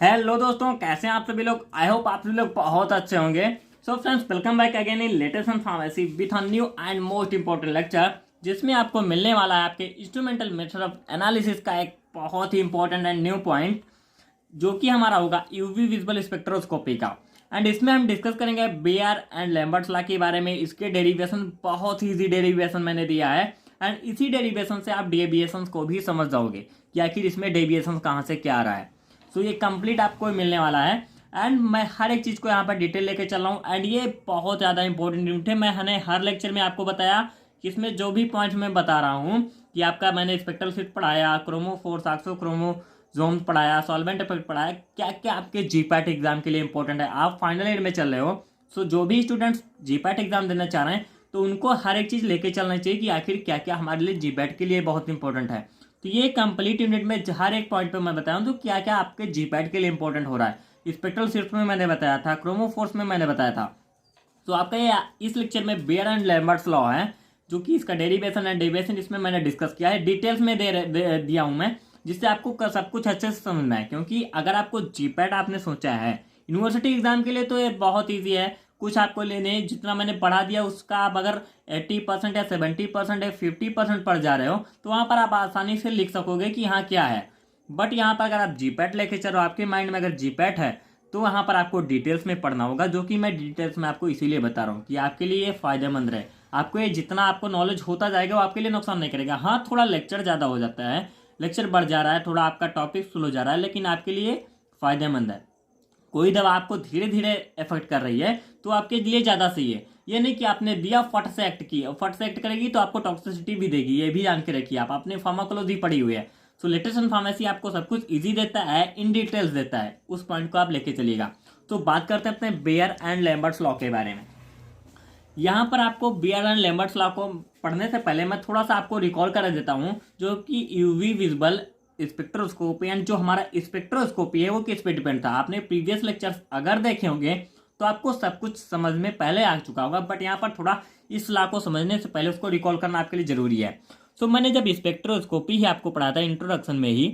Hello दोस्तों, कैसे हैं आप सभी लोग। आई होप आप सभी लोग बहुत अच्छे होंगे। So friends, welcome back again in latest pharmacy with a new and most important lecture, जिसमें आपको मिलने वाला है आपके इंस्ट्रूमेंटल मेथड ऑफ एनालिसिस का एक बहुत ही इंपॉर्टेंट एंड न्यू पॉइंट, जो कि हमारा होगा यूवी विजिबल स्पेक्ट्रोस्कोपी का। एंड इसमें हम डिस्कस करेंगे बेयर एंड लैम्बर्ट्स लॉ के बारे में। इसके डेरिवेशन, बहुत ही इजी डेरिवेशन मैंने दिया है, एंड इसी डेरिवेशन से आप डेविएशन को भी समझ जाओगे कि आखिर इसमें डेविएशन कहाँ से क्या आ रहा है। सो ये कंप्लीट आपको मिलने वाला है, एंड मैं हर एक चीज़ को यहाँ पर डिटेल लेके चल रहा हूँ। एंड ये बहुत ज़्यादा इंपॉर्टेंट यूनिट है। मैंने हर लेक्चर में आपको बताया कि इसमें जो भी पॉइंट्स मैं बता रहा हूँ कि आपका मैंने स्पेक्ट्रल शिफ्ट पढ़ाया, क्रोमोफोर्स, ऑक्सोक्रोमोसोम पढ़ाया, सॉल्वेंट इफेक्ट पढ़ाया, क्या क्या आपके जीपैट एग्जाम के लिए इंपॉर्टेंट है। आप फाइनल ईयर में चल रहे हो, सो जो भी स्टूडेंट्स जीपैट एग्जाम देना चाह रहे हैं तो उनको हर एक चीज़ लेके चलना चाहिए कि आखिर क्या क्या हमारे लिए जीपैट के लिए बहुत इंपॉर्टेंट है। तो ये कंप्लीट यूनिट में हर एक पॉइंट पे मैं बताऊं तो क्या क्या आपके जीपैट के लिए इंपॉर्टेंट हो रहा है। स्पेक्ट्रल शिफ्ट में मैंने बताया था, क्रोमोफोर्स में मैंने बताया था। तो आपका ये इस लेक्चर में बेयर एंड लैम्बर्ट्स लॉ है, जो कि इसका डेरिवेशन एंड डेरिवेशन इसमें मैंने डिस्कस किया है। डिटेल्स में दिया हूं मैं, जिससे आपको सब कुछ अच्छे से समझना है। क्योंकि अगर आपको जीपैट आपने सोचा है यूनिवर्सिटी एग्जाम के लिए तो ये बहुत ईजी है। कुछ आपको लेने, जितना मैंने पढ़ा दिया उसका आप अगर 80% या 70% या 50% पढ़ जा रहे हो तो वहां पर आप आसानी से लिख सकोगे कि हाँ क्या है। बट यहाँ पर अगर आप जीपैट लेके चलो, आपके माइंड में अगर जीपैट है तो वहां पर आपको डिटेल्स में पढ़ना होगा, जो कि मैं डिटेल्स में आपको इसीलिए बता रहा हूँ कि आपके लिए ये फायदेमंद रहे। आपको ये जितना आपको नॉलेज होता जाएगा वो आपके लिए नुकसान नहीं करेगा। हाँ, थोड़ा लेक्चर ज़्यादा हो जाता है, लेक्चर बढ़ जा रहा है, थोड़ा आपका टॉपिक स्लो जा रहा है, लेकिन आपके लिए फायदेमंद है। कोई दवा आपको धीरे धीरे इफेक्ट कर रही है तो आपके लिए ज़्यादा सही है। ये नहीं कि आपने दिया फट से एक्ट की, फट से एक्ट करेगी तो आपको टॉक्सिसिटी भी देगी, ये भी जान के रखिए। आप अपने फार्माकोलॉजी पढ़ी हुई है। सो लेटेस्ट फार्मेसी आपको सब कुछ इजी देता है, इन डिटेल्स देता है, उस पॉइंट को आप लेके चलिएगा। तो बात करते हैं अपने बेयर एंड लैम्बर्ट्स लॉ के बारे में। यहाँ पर आपको बेयर एंड लैम्बर्ट्स लॉ को पढ़ने से पहले मैं थोड़ा सा आपको रिकॉल कर देता हूँ, जो कि यूवी विजिबल स्पेक्ट्रोस्कोपी एंड जो हमारा स्पेक्ट्रोस्कोपी है वो किस पे डिपेंड था। आपने प्रीवियस लेक्चर्स अगर देखे होंगे तो आपको सब कुछ समझ में पहले आ चुका होगा, बट यहाँ पर थोड़ा इस लॉ को समझने से पहले उसको रिकॉल करना आपके लिए जरूरी है। सो मैंने जब स्पेक्ट्रोस्कोपी ही आपको पढ़ा था इंट्रोडक्शन में ही,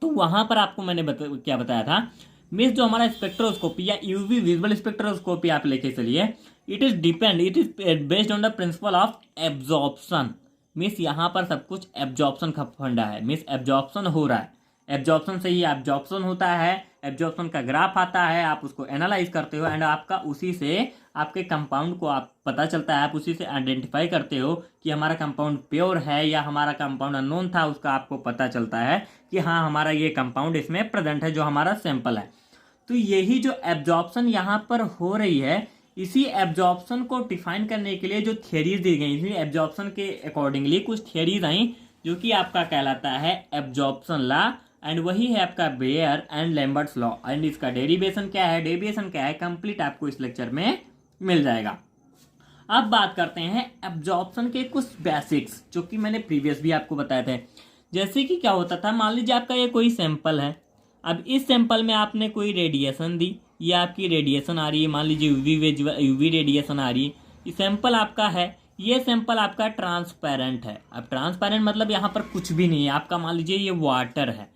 तो वहां पर आपको मैंने क्या बताया था, मिस जो हमारा स्पेक्ट्रोस्कोपी या यूवी विजिबल स्पेक्ट्रोस्कोपी आप लेके चलिए, it is based on the principle of absorption. Miss यहाँ पर सब कुछ एब्जॉर्प्शन का फंडा है। मिस एब्जॉर्प्शन हो रहा है, एब्जॉर्प्शन से ही एब्जॉर्प्शन होता है, एब्जॉर्प्शन का ग्राफ आता है, आप उसको एनालाइज करते हो, एंड आपका उसी से आपके कंपाउंड को आप पता चलता है, आप उसी से आइडेंटिफाई करते हो कि हमारा कंपाउंड प्योर है या हमारा कंपाउंड अननोन था, उसका आपको पता चलता है कि हाँ हमारा ये कंपाउंड इसमें प्रेजेंट है, जो हमारा सैंपल है। तो यही जो एब्जॉर्प्शन यहाँ पर हो रही है, इसी एब्जॉर्प्शन को डिफाइन करने के लिए जो थियरीज दी गई, इसी एब्जॉर्प्शन के अकॉर्डिंगली कुछ थियरीज आई, जो कि आपका कहलाता है एब्जॉर्प्शन लॉ, एंड वही है आपका Beer and Lambert's law. And इसका डेरिवेशन क्या है, डेरिवेशन क्या है, कंप्लीट आपको इस लेक्चर में मिल जाएगा। अब बात करते हैं एब्जॉर्प्शन के कुछ बेसिक्स, जो कि मैंने प्रीवियस भी आपको बताए थे। जैसे कि क्या होता था, मान लीजिए आपका ये कोई सैंपल है, अब इस सैंपल में आपने कोई रेडिएशन दी, ये आपकी रेडिएशन आ रही है, मान लीजिए यूवी रेडिएशन आ रही है, ये सैंपल आपका है, ये सैंपल आपका ट्रांसपेरेंट है। अब ट्रांसपेरेंट मतलब यहाँ पर कुछ भी नहीं है, आपका मान लीजिए ये वाटर है,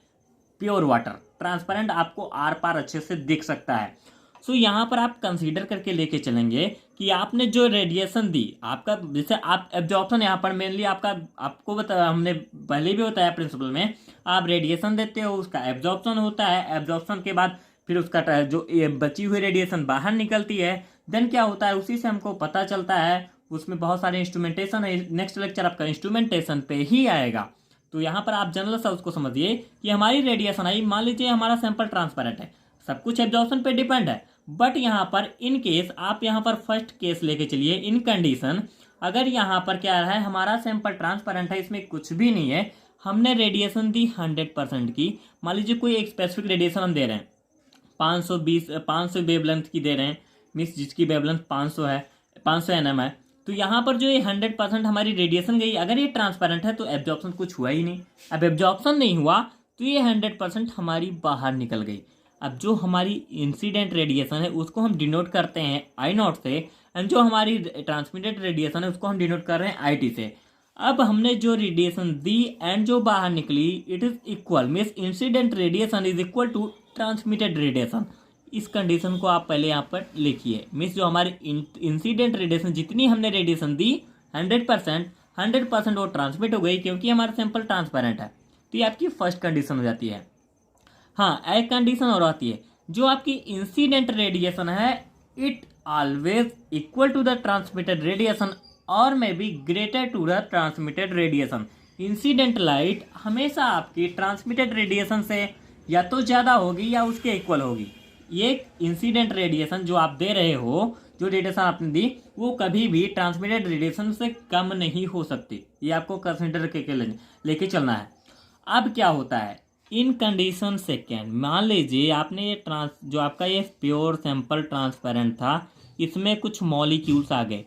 प्योर वाटर, ट्रांसपेरेंट, आपको आर पार अच्छे से दिख सकता है। सो यहाँ पर आप कंसीडर करके लेके चलेंगे कि आपने जो रेडिएशन दी, आपका जैसे आप एब्जॉर्प्शन यहाँ पर मेनली आपका, आपको बताया हमने पहले भी बताया प्रिंसिपल में, आप रेडिएशन देते हो, उसका एब्जॉर्प्शन होता है, एब्जॉर्प्शन के बाद फिर उसका जो बची हुई रेडिएशन बाहर निकलती है, देन क्या होता है उसी से हमको पता चलता है। उसमें बहुत सारे इंस्ट्रूमेंटेशन है, नेक्स्ट लेक्चर आपका इंस्ट्रूमेंटेशन पे ही आएगा। तो यहाँ पर आप जनरल सा उसको समझिए कि हमारी रेडिएशन आई, मान लीजिए हमारा सैंपल ट्रांसपेरेंट है, सब कुछ एब्जॉर्प्शन पे डिपेंड है, बट यहाँ पर इन केस आप यहाँ पर फर्स्ट केस लेके चलिए, इन कंडीशन अगर यहाँ पर क्या रहा है, हमारा सैंपल ट्रांसपेरेंट है, इसमें कुछ भी नहीं है, हमने रेडिएशन दी 100% की, मान लीजिए कोई एक स्पेसिफिक रेडिएशन हम दे रहे हैं 500 वेवलेंथ की दे रहे हैं, मीन्स जिसकी वेवलेंथ 500 है, 500 nm है, तो यहाँ पर जो ये 100% हमारी रेडिएशन गई, अगर ये ट्रांसपेरेंट है तो एब्जॉर्प्शन कुछ हुआ ही नहीं। अब एब्जॉर्प्शन नहीं हुआ तो ये 100% हमारी बाहर निकल गई। अब जो हमारी इंसिडेंट रेडिएशन है उसको हम डिनोट करते हैं I0 से, एंड जो हमारी ट्रांसमिटेड रेडिएशन है उसको हम डिनोट कर रहे हैं IT से। अब हमने जो रेडिएशन दी एंड जो बाहर निकली, it is equal, means incident radiation is equal to transmitted radiation, इस कंडीशन को आप पहले यहाँ पर लिखिए। मीन्स जो हमारे इंसिडेंट रेडिएशन जितनी हमने रेडिएशन दी 100% वो ट्रांसमिट हो गई, क्योंकि हमारा सैंपल ट्रांसपेरेंट है। तो ये आपकी फर्स्ट कंडीशन हो जाती है। हाँ, एक कंडीशन और आती है, जो आपकी इंसिडेंट रेडिएशन है it always equal to the transmitted radiation और may be greater to the transmitted radiation. Incident light हमेशा आपकी ट्रांसमिटेड रेडिएशन से या तो ज़्यादा होगी या उसके इक्वल होगी। ये इंसिडेंट रेडिएशन जो आप दे रहे हो, जो रेडिएशन आपने दी, वो कभी भी ट्रांसमिटेड रेडिएशन से कम नहीं हो सकती। ये आपको कंसिडर करके लेके चलना है। अब क्या होता है इन कंडीशन सेकेंड, मान लीजिए आपने ये जो आपका ये प्योर सैंपल ट्रांसपेरेंट था, इसमें कुछ मॉलिक्यूल्स आ गए।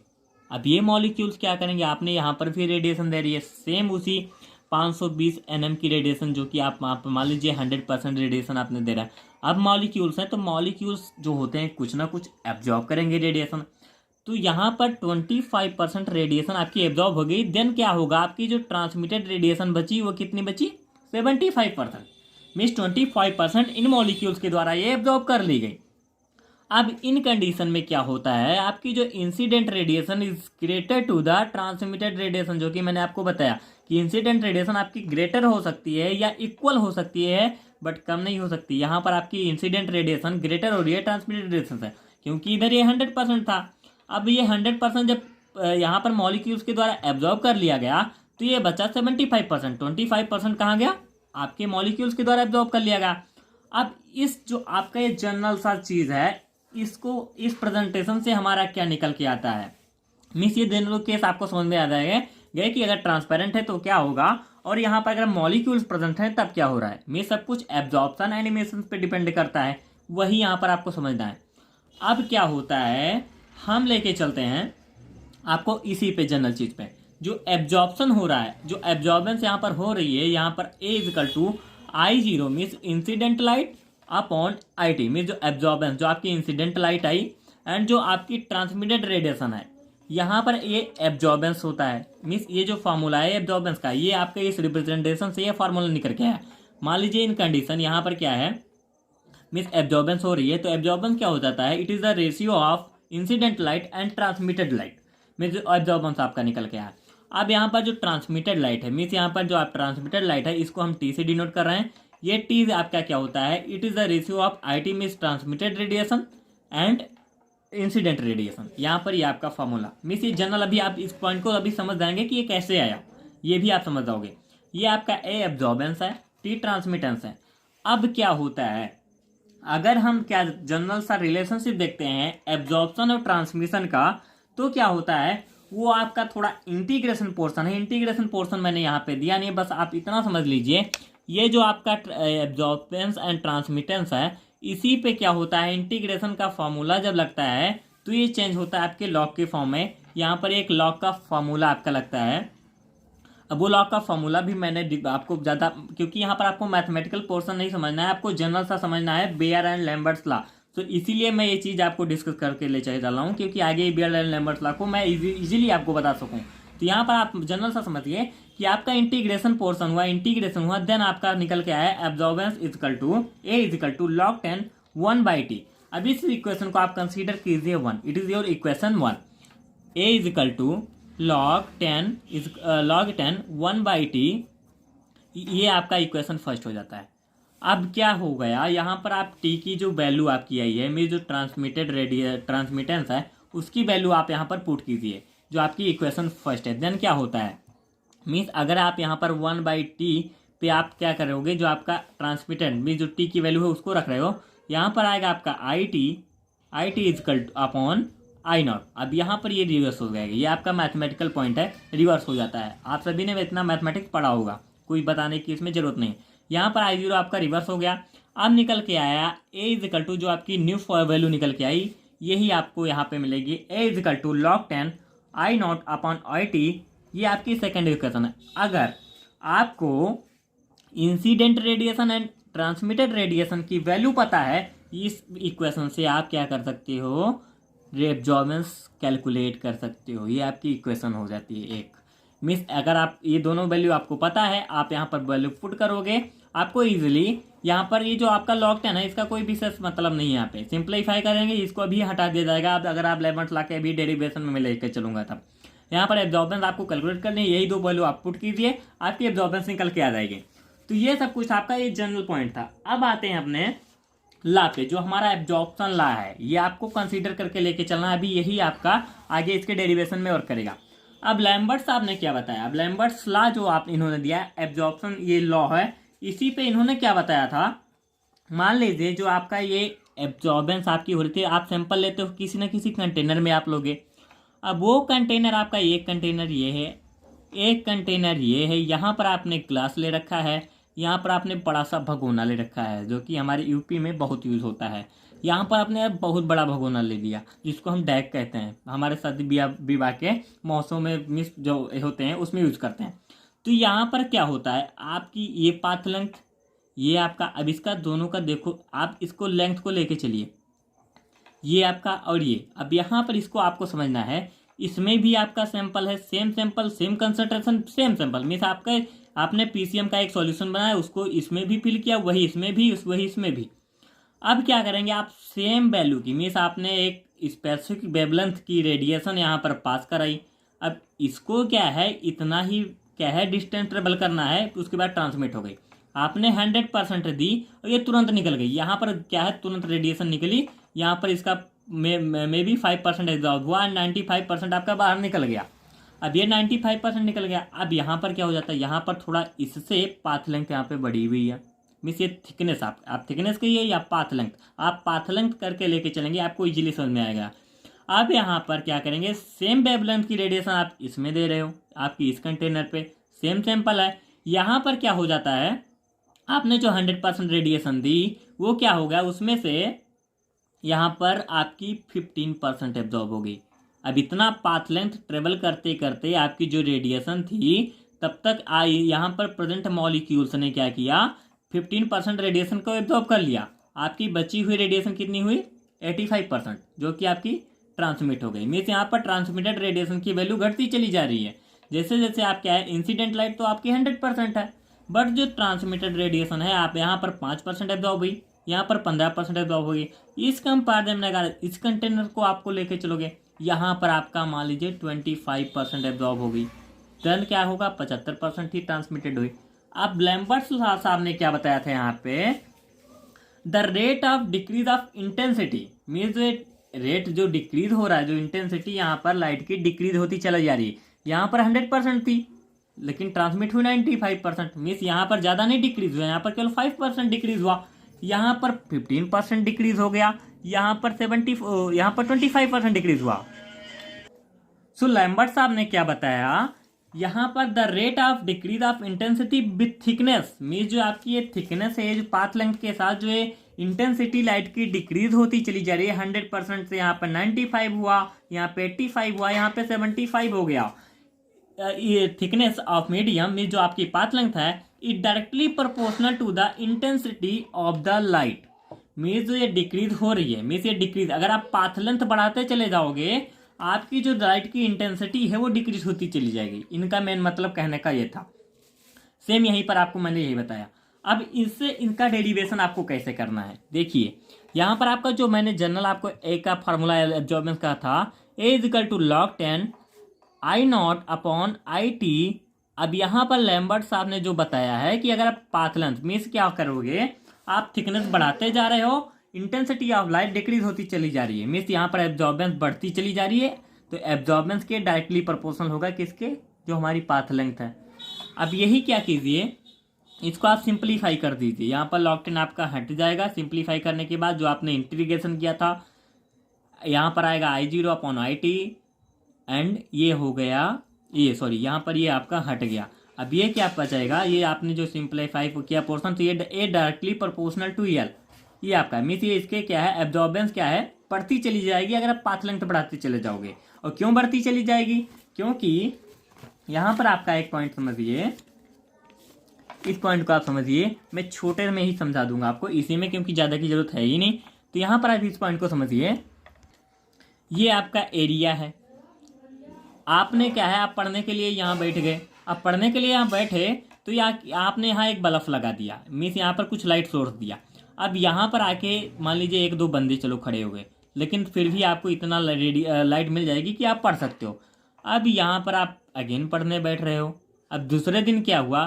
अब ये मॉलिक्यूल्स क्या करेंगे, आपने यहाँ पर भी रेडिएशन दे रही है, सेम उसी 520 nm की रेडिएशन, जो कि आप मान लीजिए 100% रेडिएशन आपने दे रहा है। अब मॉलिक्यूल्स हैं, तो मॉलिक्यूल्स जो होते हैं कुछ ना कुछ एब्जॉर्ब करेंगे रेडिएशन। तो यहाँ पर 25% रेडिएशन आपकी एब्जॉर्ब हो गई। देन क्या होगा, आपकी जो ट्रांसमिटेड रेडिएशन बची वो कितनी बची, 75%। मीन्स 25% इन मॉलिक्यूल्स के द्वारा ये एब्जॉर्ब कर ली गई। अब इन कंडीशन में क्या होता है, आपकी जो incident radiation is greater to the transmitted radiation, जो कि मैंने आपको बताया कि इंसिडेंट रेडिएशन आपकी ग्रेटर हो सकती है या इक्वल हो सकती है, बट कम नहीं हो सकती। यहाँ पर आपकी इंसिडेंट रेडिएशन ग्रेटर हो रही है ट्रांसमिटेड रेडिएशन से, क्योंकि इधर ये 100% था। अब ये 100% जब यहाँ पर मॉलिक्यूल्स के द्वारा एब्जॉर्ब कर लिया गया, तो ये बचा 75%। 25% कहाँ गया, आपके मॉलिक्यूल्स के द्वारा एब्जॉर्ब कर लिया गया। अब इस जो आपका ये जनरल सा चीज़ है, इसको इस प्रेजेंटेशन से हमारा क्या निकल के आता है, मीन्स ये दोनों केस आपको समझ में आ जाएगा कि अगर ट्रांसपेरेंट है तो क्या होगा, और यहाँ पर अगर मॉलिक्यूल्स प्रेजेंट है तब क्या हो रहा है। मीन्स सब कुछ एब्जॉर्प्शन एनिमेशन पे डिपेंड करता है, वही यहाँ पर आपको समझना है। अब क्या होता है, हम लेके चलते हैं आपको इसी पे जनरल चीज पे, जो एब्जॉर्प्शन हो रहा है, जो एब्जॉर्बेंस यहाँ पर हो रही है, यहाँ पर A equal to I0 means incident light upon IT, means जो एब्जॉर्बेंस, जो आपकी इंसिडेंट लाइट आई एंड जो आपकी ट्रांसमिटेड रेडिएशन है, यहाँ पर ये एब्जॉर्बेंस होता है। मीन्स ये जो फार्मूला है एब्जॉर्बेंस का, ये आपके इस रिप्रेजेंटेशन से ये फार्मूला निकल के है। मान लीजिए इन कंडीशन यहाँ पर क्या है, मीन्स एब्जॉर्बेंस हो रही है, तो एब्जॉर्बेंस क्या हो जाता है, it is the ratio of incident light and transmitted light. Means absorbance आपका निकल के आया। अब यहाँ पर जो ट्रांसमिटेड लाइट है, मीन्स यहाँ पर जो आप ट्रांसमिटेड लाइट है, इसको हम T से डिनोट कर रहे हैं। ये T आपका क्या होता है, it is the ratio of IT means transmitted radiation and incident radiation. यहाँ पर ये आपका फॉर्मूला, मीन्स ये जनरल, अभी आप इस पॉइंट को अभी समझ जाएंगे कि ये कैसे आया, ये भी आप समझ जाओगे। ये आपका A एब्जॉर्बेंस है, T ट्रांसमिटेंस है। अब क्या होता है, अगर हम क्या जनरल सा रिलेशनशिप देखते हैं एब्जॉर्प्शन और ट्रांसमिशन का, तो क्या होता है, वो आपका थोड़ा इंटीग्रेशन पोर्शन है। इंटीग्रेशन पोर्शन मैंने यहाँ पे दिया नहीं, बस आप इतना समझ लीजिए, ये जो आपका एब्जॉर्बेंस एंड ट्रांसमिटेंस है, इसी पे क्या होता है, इंटीग्रेशन का फॉर्मूला जब लगता है तो ये चेंज होता है आपके लॉग के फॉर्म में। यहाँ पर एक लॉग का फॉर्मूला आपका लगता है। अब वो लॉग का फॉर्मूला भी मैंने आपको ज़्यादा, क्योंकि यहाँ पर आपको मैथमेटिकल पोर्शन नहीं समझना है, आपको जनरल सा समझना है, बेयर एंड लैम्बर्ट्स लॉ। तो इसीलिए मैं ये चीज़ आपको डिस्कस करके ले चल रहा हूँ, क्योंकि आगे बेयर एंड लैम्बर्ट्स लॉ को मैं इजीली आपको बता सकूँ। तो यहाँ पर आप जनरल सा समझिए कि आपका इंटीग्रेशन पोर्शन हुआ, देन आपका निकल के आया absorbance equal to A equal to log 10 1/T। अब इस इक्वेशन को आप कंसीडर कीजिए 1, it is your equation 1। A equal to log 10 1/T, ये आपका इक्वेशन फर्स्ट हो जाता है। अब क्या हो गया, यहाँ पर आप T की जो वैल्यू आपकी आई है, मेरी जो ट्रांसमिटेंस है, उसकी वैल्यू आप यहाँ पर पुट कीजिए, जो आपकी इक्वेशन फर्स्ट है। देन क्या होता है, मीन्स अगर आप यहाँ पर 1/T पे आप क्या करोगे, जो आपका ट्रांसमिटेंट मीन्स जो T की वैल्यू है उसको रख रहे हो, यहाँ पर आएगा आपका IT इजकल अपॉन I0। अब यहाँ पर ये रिवर्स हो जाएगा, ये आपका मैथमेटिकल पॉइंट है, रिवर्स हो जाता है। आप सभी ने इतना मैथमेटिक्स पढ़ा होगा, कोई बताने की इसमें जरूरत नहीं। यहाँ पर I0 आपका रिवर्स हो गया। अब निकल के आया A इजकल टू, जो आपकी न्यू वैल्यू निकल के आई, यही आपको यहाँ पे मिलेगी A equal to log 10 I0 upon IT। ये आपकी सेकेंड इक्वेशन है। अगर आपको incident radiation and transmitted radiation की वैल्यू पता है, इस इक्वेशन से आप क्या कर सकते हो, एब्जॉर्बेंस कैलकुलेट कर सकते हो। ये आपकी इक्वेशन हो जाती है एक। मीन्स अगर आप ये दोनों वैल्यू आपको पता है, आप यहाँ पर वैल्यू पुट करोगे आपको इजीली यहाँ पर ये जो आपका लॉग 10 है इसका कोई विशेष मतलब नहीं है। यहाँ पे सिंप्लीफाई करेंगे इसको अभी हटा दिया जाएगा। आप अगर आप लेमर्स ला के अभी डेरिवेशन में लेकर चलूंगा तब यहाँ पर एब्जॉर्बेंस आपको कैलकुलेट करनी है, यही दो वैल्यू आप पुट कीजिए, आपकी एब्जॉर्बेंस निकल के आ जाएगी। तो ये सब कुछ आपका ये जनरल पॉइंट था। अब आते हैं अपने ला पे, जो हमारा एब्जॉर्प्शन ला है ये आपको कंसीडर करके लेके चलना है। अभी यही आपका आगे इसके डेरिवेशन में वर्क करेगा। अब लैम्बर्ट साहब ने क्या बताया, अब लैम्बर्ट्स ला जो आप इन्होंने दिया एब्जॉर्प्शन ये लॉ है, इसी पे इन्होंने क्या बताया था। मान लीजिए जो आपका ये एब्जॉर्बेंस आपकी हो रही थी, आप सैंपल लेते हो किसी न किसी कंटेनर में आप लोगे। अब वो कंटेनर आपका एक कंटेनर ये है, एक कंटेनर ये है, यहाँ पर आपने ग्लास ले रखा है, यहाँ पर आपने बड़ा सा भगोना ले रखा है जो कि हमारे यूपी में बहुत यूज़ होता है। यहाँ पर आपने बहुत बड़ा भगोना ले लिया जिसको हम डैक कहते हैं, हमारे शादी विवाह के मौसम में मिस जो होते हैं उसमें यूज करते हैं। तो यहाँ पर क्या होता है, आपकी ये पाथ लेंथ ये आपका, अब इसका दोनों का देखो, आप इसको लेंथ को लेके चलिए, ये आपका और ये, अब यहाँ पर इसको आपको समझना है, इसमें भी आपका सैंपल है, same sample same concentration same sample, means आपका आपने पीसीएम का एक सॉल्यूशन बनाया उसको इसमें भी फिल किया, वही इसमें भी वही इसमें भी। अब क्या करेंगे आप सेम वैल्यू की, मीन्स आपने एक स्पेसिफिक वेवलेंथ की रेडिएशन यहाँ पर पास कराई। अब इसको क्या है इतना ही क्या है डिस्टेंस ट्रेवल करना है, उसके बाद ट्रांसमिट हो गई। आपने 100% दी और ये तुरंत निकल गई, यहाँ पर क्या है तुरंत रेडिएशन निकली, यहाँ पर इसका मे भी 5% एग्जॉर्ब हुआ, 95% आपका बाहर निकल गया। अब ये 95% निकल गया। अब यहाँ पर क्या हो जाता है, यहाँ पर थोड़ा इससे पाथ लेंथ यहाँ पे बढ़ी हुई है, मीन्स ये थिकनेस आप थिकनेस कहिए या पाथ लेंथ, आप पाथ लेंथ करके लेके चलेंगे आपको इजीली समझ में आएगा। अब यहाँ पर क्या करेंगे, सेम वेवलेंथ की रेडिएशन आप इसमें दे रहे हो, आपकी इस कंटेनर पे सेम सैंपल है, यहाँ पर क्या हो जाता है आपने जो 100% रेडिएशन दी वो क्या हो गया, उसमें से यहाँ पर आपकी 15% एब्जॉर्ब होगी। अब इतना पाथ लेंथ ट्रेवल करते करते आपकी जो रेडिएशन थी तब तक आई, यहाँ पर प्रेजेंट मॉलिक्यूल्स ने क्या किया 15% रेडिएशन को एब्जॉर्ब कर लिया। आपकी बची हुई रेडिएशन कितनी हुई 85%, जो कि आपकी ट्रांसमिट हो गई। मीन्स यहाँ पर ट्रांसमिटेड रेडिएशन की वैल्यू घटती चली जा रही है। जैसे जैसे आप क्या है इंसिडेंट लाइट तो आपकी 100% है, बट जो ट्रांसमिटेड रेडिएशन है आप यहाँ पर 5% एब्जॉर्ब हुई, यहाँ पर 15% एब्जॉर्ब होगी। इस कंपेरिजन में अगर इस कंटेनर को आपको लेके चलोगे यहाँ पर आपका मान लीजिए 25% एब्जॉर्ब होगी, देन क्या होगा 75% ही ट्रांसमिटेड हुई। अब लैम्बर्ट्स साहब ने क्या बताया था यहाँ पे, the rate of decrease of intensity, means rate जो डिक्रीज हो रहा है, जो इंटेंसिटी यहाँ पर लाइट की डिक्रीज होती चली जा रही है, यहाँ पर 100% थी लेकिन ट्रांसमिट हुई 95%, मीन्स यहाँ पर ज़्यादा नहीं डिक्रीज हुआ, यहाँ पर केवल 5% डिक्रीज हुआ, यहाँ पर 15% डिक्रीज हो गया, यहाँ पर 25% डिक्रीज हुआ। सो लैम्बर्ट साहब ने क्या बताया यहाँ पर, the rate of decrease of intensity with thickness, means जो आपकी ये थिकनेस है जो पाथ लेंथ के साथ जो है इंटेंसिटी लाइट की डिक्रीज होती चली जा रही है। 100% से यहाँ पर 95 हुआ, यहाँ पे 85 हुआ, यहाँ पे 75 हो गया। ये थिकनेस ऑफ मीडियम में जो आपकी पाथ लेंथ है it directly proportional to the intensity of the light, means ये डिक्रीज हो रही है, मीन्स ये डिक्रीज, अगर आप पाथ लेंथ बढ़ाते चले जाओगे आपकी जो लाइट की इंटेंसिटी है वो डिक्रीज होती चली जाएगी। इनका मेन मतलब कहने का ये था। सेम यहीं पर आपको मैंने यही बताया। अब इससे इनका डेरिवेशन आपको कैसे करना है, देखिए यहाँ पर आपका जो मैंने जनरल आपको ए का फार्मूला एब्जॉर्बेंस का था, A is equal to log 10 I naught upon I T. अब यहाँ पर लैम्बर्ट साहब ने जो बताया है कि अगर आप पाथ लेंथ मीन्स क्या करोगे, आप थिकनेस बढ़ाते जा रहे हो, इंटेंसिटी ऑफ लाइट डिक्रीज होती चली जा रही है, मीन्स यहाँ पर एब्जॉर्बेंस बढ़ती चली जा रही है, तो एब्जॉर्बेंस के डायरेक्टली प्रोपोर्शनल होगा किसके, जो हमारी पाथ लेंथ है। अब यही क्या कीजिए, इसको आप सिंप्लीफाई कर दीजिए, यहाँ पर log 10 आपका हट जाएगा। सिंप्लीफाई करने के बाद जो आपने इंटीग्रेशन किया था यहाँ पर आएगा I0 upon I T, and ये हो गया ये, सॉरी यहाँ पर ये आपका हट गया। अब ये क्या बचेगा, ये आपने जो सिंप्लीफाई किया पोर्शन, तो ये डायरेक्टली प्रोपोर्शनल टू एल, ये आपका मीन्स ये इसके क्या है एब्जॉर्बेंस क्या है बढ़ती चली जाएगी अगर आप पाथ लेंथ बढ़ाते चले जाओगे। और क्यों बढ़ती चली जाएगी, क्योंकि यहाँ पर आपका एक पॉइंट समझिए, इस पॉइंट को आप समझिए, मैं छोटे में ही समझा दूंगा आपको इसी में, क्योंकि ज़्यादा की जरूरत है ही नहीं। तो यहाँ पर आप इस पॉइंट को समझिए, ये आपका एरिया है, आपने क्या है आप पढ़ने के लिए यहाँ बैठ गए। अब पढ़ने के लिए यहाँ बैठे तो आपने यहाँ एक बल्ब लगा दिया, मीन्स यहाँ पर कुछ लाइट सोर्स दिया। अब यहाँ पर आके मान लीजिए एक दो बंदे चलो खड़े हो गए, लेकिन फिर भी आपको इतना लाइट मिल जाएगी कि आप पढ़ सकते हो। अब यहाँ पर आप अगेन पढ़ने बैठ रहे हो। अब दूसरे दिन क्या हुआ,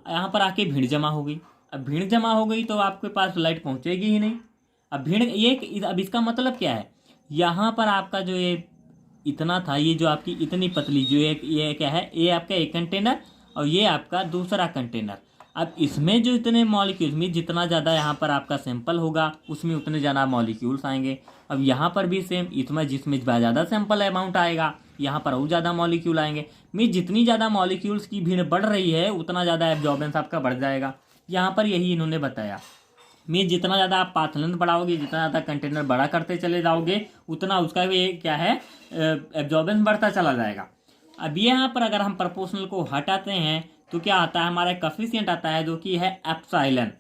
यहाँ पर आके भीड़ जमा हो गई। अब भीड़ जमा हो गई तो आपके पास लाइट पहुँचेगी ही नहीं। अब भीड़ अब इसका मतलब क्या है, यहाँ पर आपका जो ये इतना था, ये जो आपकी इतनी पतली जो ये क्या है, ये आपका एक कंटेनर और ये आपका दूसरा कंटेनर। अब इसमें जो इतने मॉलिक्यूल्स में जितना ज़्यादा यहाँ पर आपका सैंपल होगा उसमें उतने ज़्यादा मॉलिक्यूल्स आएंगे। अब यहाँ पर भी सेम, इसमें जिसमें ज़्यादा सैंपल अमाउंट आएगा यहाँ पर और ज़्यादा मॉलिक्यूल आएंगे। मीन जितनी ज़्यादा मॉलिक्यूल्स की भीड़ बढ़ रही है उतना ज़्यादा एब्जॉर्बेंस आपका बढ़ जाएगा। यहाँ पर यही इन्होंने बताया। मीन जितना ज़्यादा आप पाथ लेंथ बढ़ाओगे, जितना ज़्यादा कंटेनर बड़ा करते चले जाओगे, उतना उसका भी क्या है, एब्जॉर्बेंस बढ़ता चला जाएगा। अब यहाँ पर अगर हम प्रोपोर्शनल को हटाते हैं तो क्या आता है, हमारा कॉफिशिएंट आता है जो कि है एप्सिलॉन।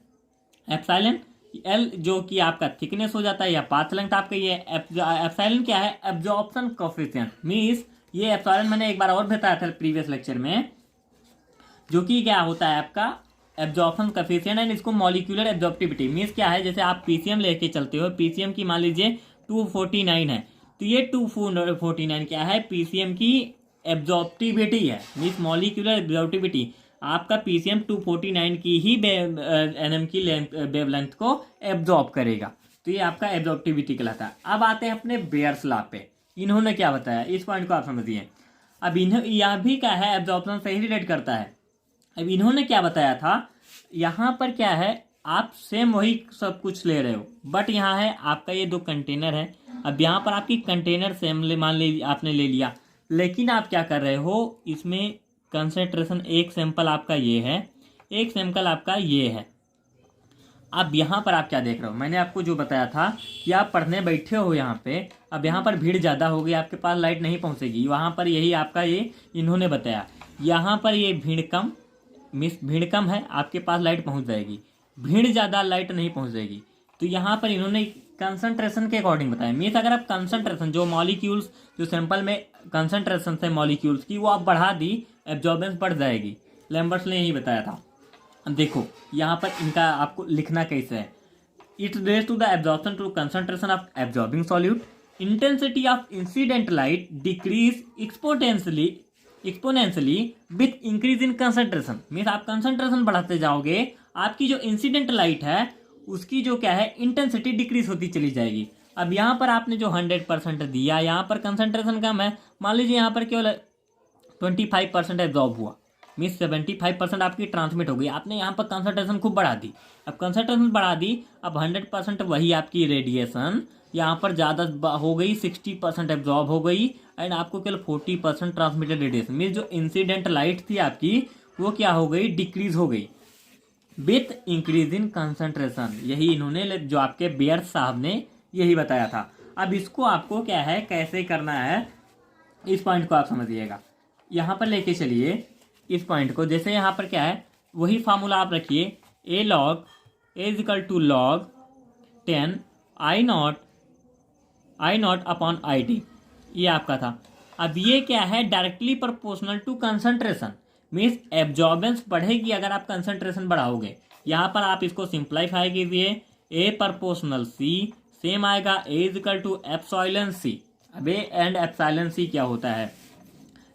एप्सिलॉन एल जो कि आपका थिकनेस हो जाता है या पाथ लेंथ आपका, ये एप्सिलॉन क्या है, एब्जॉर्प्शन कॉफिशिएंट। मीन्स ये एप्सिलॉन मैंने एक बार और बताया था प्रीवियस लेक्चर में, जो कि क्या होता है आपका एब्जॉर्प्शन कॉफिशिएंट एंड इसको मॉलिक्यूलर एब्जॉर्प्टिविटी। मीन्स क्या है, जैसे आप पीसीएम लेके चलते हो, पीसीएम की मान लीजिए 249 है, तो ये 249 क्या है, पीसीएम की एब्जॉर्प्टिविटी है। मीन्स मॉलिक्यूलर एब्जॉर्प्टिविटी आपका पीसीएम 249 की ही एनएम की वेवलेंथ को एब्जॉर्ब करेगा, तो ये आपका एब्जॉर्प्टिविटी कहलाता है। अब आते हैं अपने बेयर्स लॉ पे। इन्होंने क्या बताया, इस पॉइंट को आप समझिए। अब यह भी क्या है, एब्जॉर्प्शन से ही रिलेट करता है। अब इन्होंने क्या बताया था, यहाँ पर क्या है, आप सेम वही सब कुछ ले रहे हो, बट यहाँ है आपका ये दो कंटेनर है। अब यहाँ पर आपकी कंटेनर सेम मान लीजिए आपने ले लिया, लेकिन आप क्या कर रहे हो, इसमें कंसेंट्रेशन एक सैंपल आपका ये है, एक सैंपल आपका ये है। अब यहाँ पर आप क्या देख रहे हो, मैंने आपको जो बताया था कि आप पढ़ने बैठे हो यहाँ पे, अब यहाँ पर भीड़ ज़्यादा हो गई, आपके पास लाइट नहीं पहुँचेगी। वहाँ पर यही आपका ये इन्होंने बताया, यहाँ पर ये भीड़ कम, भीड़ कम है, आपके पास लाइट पहुँच जाएगी। भीड़ ज़्यादा, लाइट नहीं पहुँच जाएगी। तो यहाँ पर इन्होंने कंसंट्रेशन के अकॉर्डिंग बताया। मीन्स अगर आप कंसंट्रेशन जो मॉलिक्यूल्स जो सैंपल में कंसंट्रेशन से मॉलिक्यूल्स की वो आप बढ़ा दी, एब्जॉर्बेंस बढ़ जाएगी। लैम्बर्ट्स ने यही बताया था। देखो यहाँ पर इनका आपको लिखना कैसे है, it relates to the absorption to concentration of absorbing solute, intensity of incident light decrease exponentially with increase in concentration. Means आप कंसंट्रेशन बढ़ाते जाओगे, आपकी जो इंसिडेंट लाइट है उसकी जो क्या है इंटेंसिटी डिक्रीज होती चली जाएगी। अब यहाँ पर आपने जो 100% दिया, यहाँ पर कंसंट्रेशन कम है, मान लीजिए यहाँ पर केवल 25% एब्जॉर्ब हुआ, मीन्स 75% आपकी ट्रांसमिट हो गई। आपने यहाँ पर कंसंट्रेशन खूब बढ़ा दी। अब कंसंट्रेशन बढ़ा दी, अब 100% वही आपकी रेडिएशन यहाँ पर ज़्यादा हो गई, 60% एब्जॉर्ब हो गई एंड आपको केवल 40% ट्रांसमिटेड रेडिएशन। मीन्स जो इंसिडेंट लाइट थी आपकी वो क्या हो गई, डिक्रीज हो गई विथ इंक्रीज इन कंसंट्रेशन। यही इन्होंने जो आपके बेयर साहब ने यही बताया था। अब इसको आपको क्या है, कैसे करना है, इस पॉइंट को आप समझिएगा। यहाँ पर लेके चलिए इस पॉइंट को, जैसे यहाँ पर क्या है वही फार्मूला आप रखिए, A log A is equal to log 10 I naught upon I T, ये आपका था। अब ये क्या है, directly proportional to concentration. Means absorbance बढ़ेगी अगर आप कंसंट्रेशन बढ़ाओगे। यहाँ पर आप इसको सिंप्लीफाई कीजिए, ए प्रोपोर्शनल सी सेम आएगा, ए इज इक्वल टू एप्सिलॉन सी। अब ए एंड एप्सिलॉन सी क्या होता है,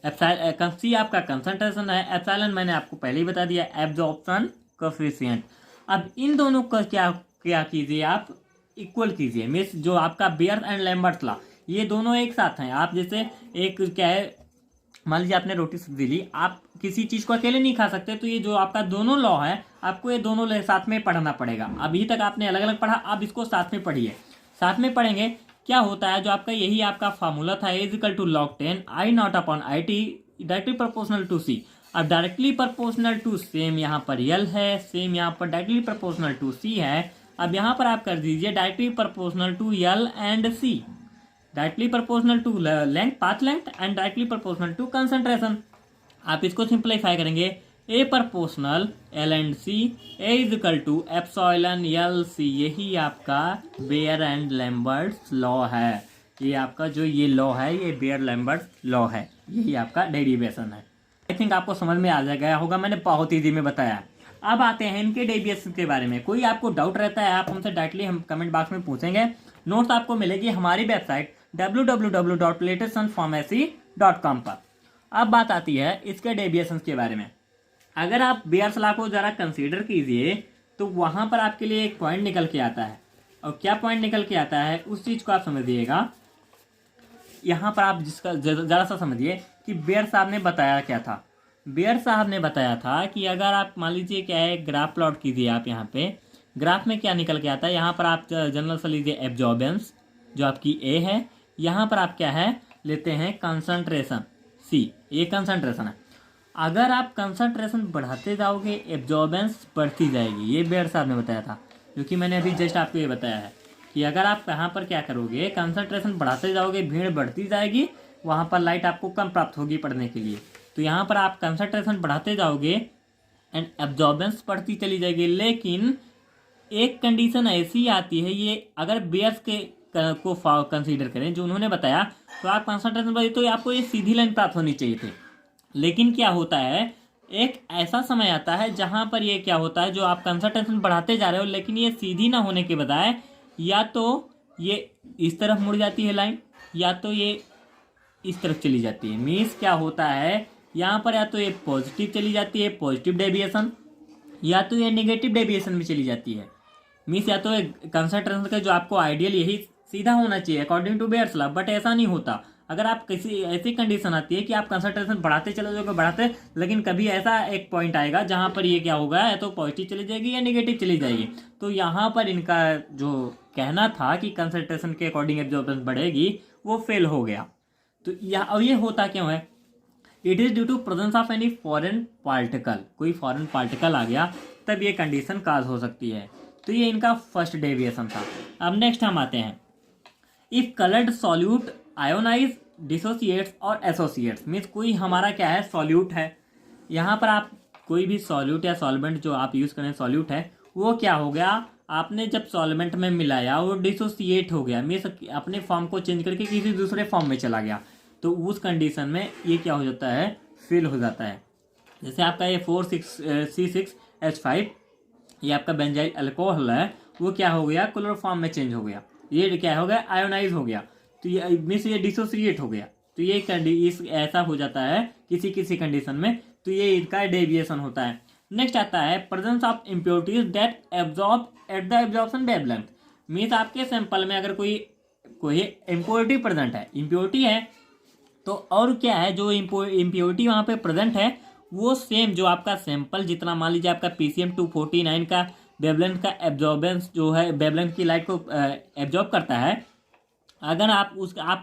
सी आपका कंसंट्रेशन है, एप्सिलॉन मैंने आपको पहले ही बता दिया एब्जॉर्प्शन कोएफिशिएंट। अब इन दोनों का क्या कीजिए, आप इक्वल कीजिए। मीन्स जो आपका बेयर एंड लैम्बर्ट्स लॉ, ये दोनों एक साथ हैं। आप जैसे एक क्या है, मान लीजिए आपने रोटी सब्जी ली, आप किसी चीज़ को अकेले नहीं खा सकते, तो ये जो आपका दोनों लॉ है आपको ये दोनों साथ में पढ़ना पड़ेगा। अभी तक आपने अलग अलग पढ़ा, अब इसको साथ में पढ़िए। साथ में पढ़ेंगे क्या होता है, जो आपका यही आपका फार्मूला था, A is equal to log 10 I naught upon I T directly proportional to C. अब डायरेक्टली प्रोपोर्शनल टू सेम यहाँ पर यल है, सेम यहाँ पर डायरेक्टली प्रोपोर्शनल टू सी है। अब यहाँ पर आप कर दीजिए directly proportional to L and C, directly proportional to length path length and directly proportional to concentration. आप इसको सिंप्लीफाई करेंगे, A proportional L and C A is equal to epsilon L C. यही आपका बेयर एंड लैम्बर्ट्स लॉ है। ये आपका जो ये लॉ है, ये बेयर लैम्बर्ट्स लॉ है, यही आपका डेरिवेशन है। आई थिंक आपको समझ में आ गया होगा, मैंने बहुत ईजी में बताया। अब आते हैं इनके डेविएशन के बारे में। कोई आपको डाउट रहता है आप हमसे डायरेक्टली हम कमेंट बॉक्स में पूछेंगे। नोट्स आपको मिलेगी हमारी वेबसाइट www.latestsunpharmacy.com पर। अब बात आती है इसके डेविएशन के बारे में। अगर आप बियर्स लॉ को ज़रा कंसीडर कीजिए तो वहाँ पर आपके लिए एक पॉइंट निकल के आता है, और क्या पॉइंट निकल के आता है उस चीज़ को आप समझिएगा। यहाँ पर आप जिसका ज़रा सा समझिए कि बेयर साहब ने बताया क्या था। बेयर साहब ने बताया था कि अगर आप मान लीजिए क्या है, ग्राफ प्लॉट कीजिए आप यहाँ पे, ग्राफ में क्या निकल के आता है, यहाँ पर आप जनरल से लीजिए एब्जॉर्बेंस जो आपकी ए है, यहाँ पर आप क्या है लेते हैं कंसंट्रेशन सी, ये कंसंट्रेशन है। अगर आप कंसंट्रेशन बढ़ाते जाओगे एब्जॉर्बेंस बढ़ती जाएगी, ये बेयर साहब ने बताया था, जो कि मैंने अभी जस्ट आपको ये बताया है कि अगर आप यहाँ पर क्या करोगे कंसंट्रेशन बढ़ाते जाओगे भीड़ बढ़ती जाएगी, वहाँ पर लाइट आपको कम प्राप्त होगी पढ़ने के लिए। तो यहाँ पर आप कंसंट्रेशन बढ़ाते जाओगे एंड एब्जॉर्बेंस बढ़ती चली जाएगी। लेकिन एक कंडीशन ऐसी आती है, ये अगर बेयर्स के को कंसीडर करें जो उन्होंने बताया, तो आप कंसंट्रेशन बढ़े तो आपको ये सीधी लाइन प्राप्त होनी चाहिए थी। लेकिन क्या होता है, एक ऐसा समय आता है जहाँ पर ये क्या होता है, जो आप कंसंट्रेशन बढ़ाते जा रहे हो लेकिन ये सीधी ना होने के बजाय या तो ये इस तरफ मुड़ जाती है लाइन, या तो ये इस तरफ चली जाती है। मीन्स क्या होता है यहाँ पर, या तो ये पॉजिटिव चली जाती है पॉजिटिव डेविएशन, या तो ये नेगेटिव डेविएशन में चली जाती है। मीन्स या तो कंसंट्रेशन का जो आपको आइडियल यही सीधा होना चाहिए according to Beer's law, but ऐसा नहीं होता। अगर आप किसी ऐसी कंडीशन आती है कि आप कंसंट्रेशन बढ़ाते चले जाओगे बढ़ाते, लेकिन कभी ऐसा एक पॉइंट आएगा जहाँ पर ये क्या होगा, या तो पॉजिटिव चली जाएगी या नेगेटिव चली जाएगी। तो यहाँ पर इनका जो कहना था कि कंसंट्रेशन के अकॉर्डिंग एब्जॉर्बेंस बढ़ेगी, वो फेल हो गया। तो ये होता क्यों है, it is due to presence of any foreign particle, कोई फॉरेन पार्टिकल आ गया तब ये कंडीशन काज हो सकती है। तो ये इनका फर्स्ट डेविएशन था। अब नेक्स्ट हम आते हैं, if coloured solute ionise dissociates और एसोसिएट्स। मीन्स कोई हमारा क्या है सॉल्यूट है, यहाँ पर आप कोई भी सॉल्यूट या सॉल्वेंट जो आप यूज़ करें सॉल्यूट है, वो क्या हो गया, आपने जब सॉल्वेंट में मिलाया वो डिसोसिएट हो गया, मीन्स अपने फॉर्म को चेंज करके किसी दूसरे फॉर्म में चला गया। तो उस कंडीशन में ये क्या हो जाता है, फेल हो जाता है। जैसे आपका ये 4,6C6H5 ये आपका बेंजाइल अल्कोहल है, वो क्या हो गया क्लोरोफॉर्म में चेंज हो गया, ये क्या हो गया आयोनाइज हो गया, तो ये मीन्स ये डिसोसिएट हो गया। तो ये ऐसा हो जाता है किसी किसी कंडीशन में, तो ये इनका डेविएशन होता है। नेक्स्ट आता है presence of impurities that absorb at the absorption wavelength. Means आपके सैंपल में अगर कोई इम्प्योरिटी प्रेजेंट है, इम्प्योरिटी है तो और क्या है, जो इम्प्योरिटी वहाँ पे प्रेजेंट है वो सेम जो आपका सैंपल जितना मान लीजिए आपका PCM249 का वेवलेंथ का एब्जॉर्बेंस जो है वेवलेंथ की लाइट को एब्जॉर्ब करता है, अगर आप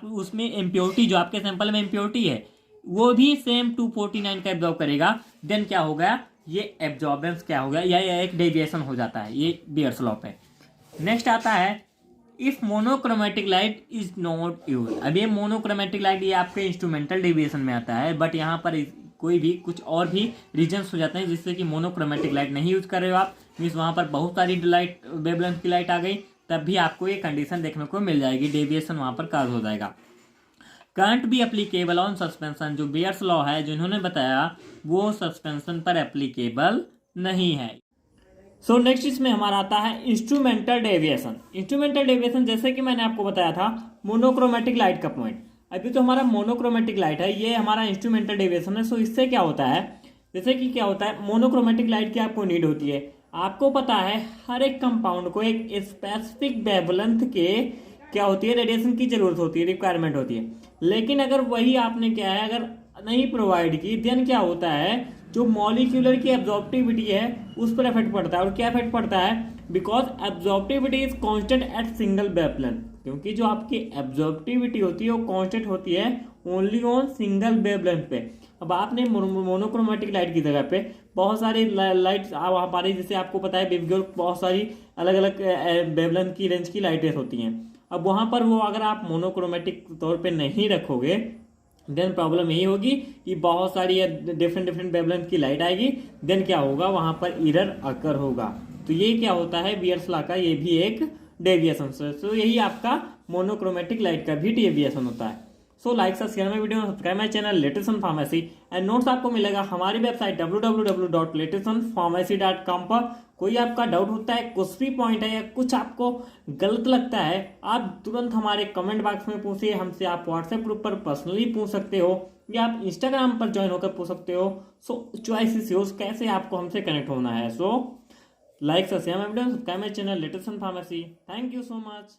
उसमें इम्प्योरिटी जो आपके सैंपल में इम्प्योरिटी है वो भी सेम 249 का एब्जॉर्ब करेगा, देन क्या होगा, ये एब्जॉर्बेंस क्या होगा, या एक डेविएशन हो जाता है, ये बियर्स लॉ पे। नेक्स्ट आता है if monochromatic light is not use. अब ये मोनोक्रोमेटिक लाइट ये आपके इंस्ट्रूमेंटल डेविएशन में आता है, बट यहाँ पर कोई भी कुछ और भी रीजन्स हो जाते हैं जिससे कि मोनोक्रोमेटिक लाइट नहीं यूज कर रहे हो आप, मीन्स वहाँ पर बहुत सारी लाइट वेवलेंथ की लाइट आ गई, तब भी आपको ये कंडीशन देखने को मिल जाएगी, डेविएशन वहाँ पर काज हो जाएगा। Can't be applicable on suspension, जो बियर्स लॉ है जो इन्होंने बताया वो सस्पेंशन पर एप्लीकेबल नहीं है। सो नेक्स्ट इसमें हमारा आता है इंस्ट्रूमेंटल डेविएशन। इंस्ट्रूमेंटल डेविएशन जैसे कि मैंने आपको बताया था मोनोक्रोमेटिक लाइट का पॉइंट, अभी तो हमारा मोनोक्रोमेटिक लाइट है, ये हमारा इंस्ट्रूमेंटल डेविएशन है। सो इससे क्या होता है, जैसे कि क्या होता है मोनोक्रोमेटिक लाइट की आपको नीड होती है, आपको पता है हर एक कंपाउंड को एक स्पेसिफिक वेवलेंथ के क्या होती है रेडिएशन की जरूरत होती है, रिक्वायरमेंट होती है। लेकिन अगर वही आपने क्या है अगर नहीं प्रोवाइड की, देन क्या होता है जो मॉलिक्यूलर की एब्जॉर्प्टिविटी है उस पर इफेक्ट पड़ता है। और क्या इफेक्ट पड़ता है, because absorptivity is constant eight single wavelength, क्योंकि जो आपकी एब्जॉर्प्टिविटी होती है वो कांस्टेंट होती है ओनली ऑन सिंगल वेवलेंथ पे। अब आपने मोनोक्रोमेटिक लाइट की जगह पे बहुत सारी लाइट्स वहाँ पा रही, जैसे आपको पता है बेबी बहुत सारी अलग अलग वेवलेंथ की रेंज की लाइटें होती हैं। अब वहाँ पर वो अगर आप मोनोक्रोमेटिक तौर पे नहीं रखोगे, देन प्रॉब्लम यही होगी कि बहुत सारी डिफरेंट वेवलेंथ की लाइट आएगी, देन क्या होगा वहाँ पर एरर अकर होगा। तो ये क्या होता है बियर्स लॉ का, ये भी एक डेविएशन। सो यही आपका मोनोक्रोमेटिक लाइट का भी डेविएशन होता है। सो लाइक सा share my video, subscribe my channel latest in pharmacy and notes आपको मिलेगा हमारी वेबसाइट www.latestinpharmacy.com पर। कोई आपका डाउट होता है, कुछ भी पॉइंट है या कुछ आपको गलत लगता है, आप तुरंत हमारे कमेंट बॉक्स में पूछिए, हमसे आप व्हाट्सएप ग्रुप पर पर्सनली पूछ सकते हो या आप इंस्टाग्राम पर ज्वाइन होकर पूछ सकते हो। सो चॉइस इज योर्स, कैसे आपको हमसे कनेक्ट होना है। So like share my video, subscribe my channel latest in pharmacy. Thank you so much.